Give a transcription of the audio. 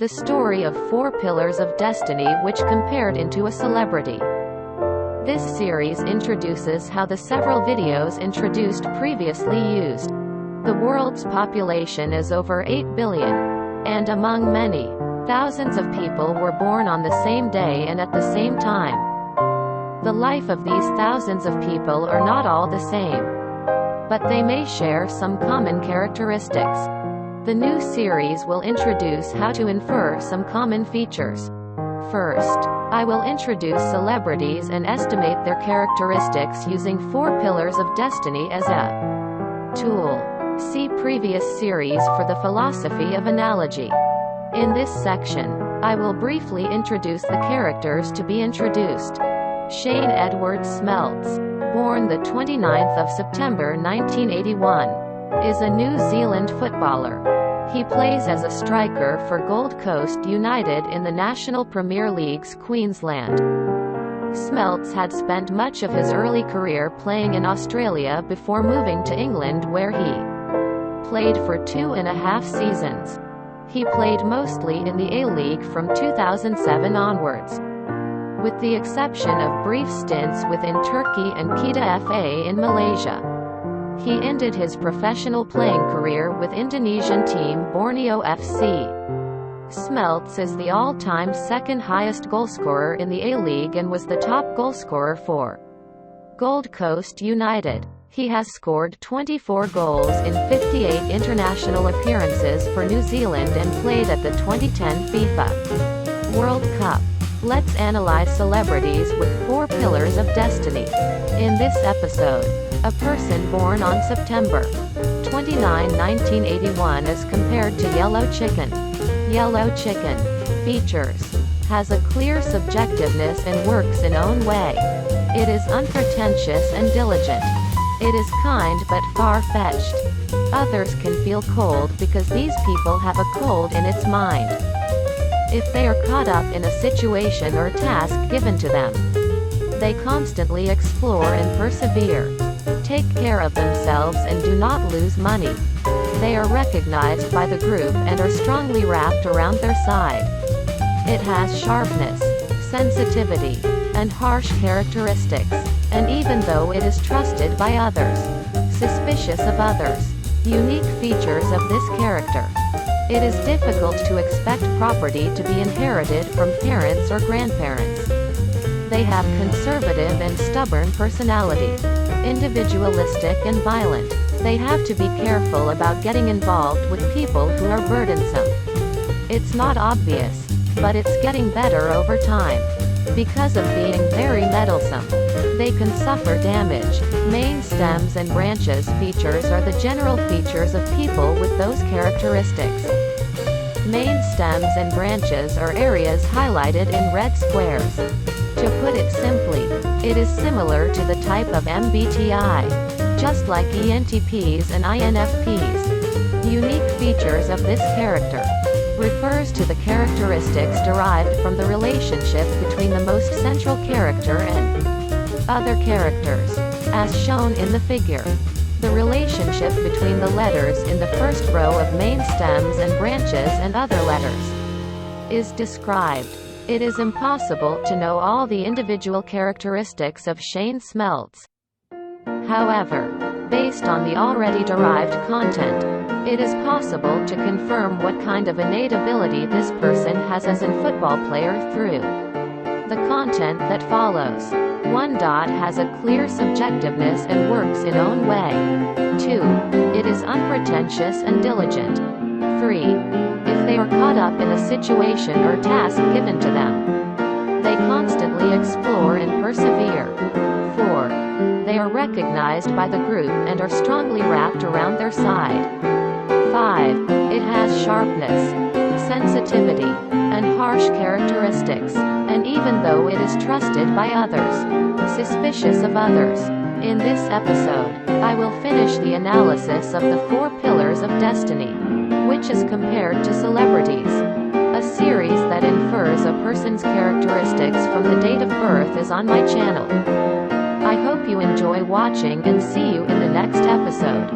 the story of 4 pillars of destiny which compared into a celebrity. This series introduces how the several videos introduced previously used. The world's population is over 8 billion. And among many, thousands of people were born on the same day and at the same time. The life of these thousands of people are not all the same, but they may share some common characteristics. The new series will introduce how to infer some common features. First, I will introduce celebrities and estimate their characteristics using 4 pillars of destiny as a tool. See previous series for the philosophy of analogy. In this section, I will briefly introduce the characters to be introduced. Shane Edward Smeltz, born the 29th of September 1981, is a New Zealand footballer. He plays as a striker for Gold Coast United in the National Premier League's Queensland. Smeltz had spent much of his early career playing in Australia before moving to England, where he played for 2.5 seasons. He played mostly in the A-League from 2007 onwards, with the exception of brief stints within Turkey and Kedah FA in Malaysia. He ended his professional playing career with Indonesian team Borneo FC. Smeltz is the all-time second highest goalscorer in the A-League and was the top goalscorer for Gold Coast United. He has scored 24 goals in 58 international appearances for New Zealand and played at the 2010 FIFA World Cup. Let's analyze celebrities with 4 pillars of destiny. In this episode, a person born on September 29, 1981 is compared to Yellow Chicken. Yellow Chicken features, has a clear subjectiveness and works in own way. It is unpretentious and diligent. It is kind but far-fetched. Others can feel cold because these people have a cold in its mind. If they are caught up in a situation or task given to them, they constantly explore and persevere. Take care of themselves and do not lose money. They are recognized by the group and are strongly wrapped around their side. It has sharpness, sensitivity, and harsh characteristics, and even though it is trusted by others, suspicious of others. Unique features of this character. It is difficult to expect property to be inherited from parents or grandparents. They have conservative and stubborn personality. Individualistic and violent. They have to be careful about getting involved with people who are burdensome. It's not obvious, but it's getting better over time. Because of being very meddlesome, they can suffer damage. Main stems and branches features are the general features of people with those characteristics. Main stems and branches are areas highlighted in red squares. To put it simply, it is similar to the type of MBTI, just like ENTPs and INFPs. Unique features of this character refers to the characteristics derived from the relationship between the most central character and other characters, as shown in the figure. The relationship between the letters in the first row of main stems and branches and other letters is described. It is impossible to know all the individual characteristics of Shane Smeltz. However, based on the already derived content, it is possible to confirm what kind of innate ability this person has as a football player through the content that follows. 1. Has a clear subjectiveness and works in own way. 2. It is unpretentious and diligent. 3. If they are caught up in a situation or task given to them, they constantly explore and persevere. 4. They are recognized by the group and are strongly wrapped around their side. 5. It has sharpness, sensitivity, and harsh characteristics, and even though it is trusted by others, suspicious of others. In this episode, I will finish the analysis of the 4 pillars of destiny, which is compared to celebrities. A series that infers a person's characteristics from the date of birth is on my channel. I hope you enjoy watching and see you in the next episode.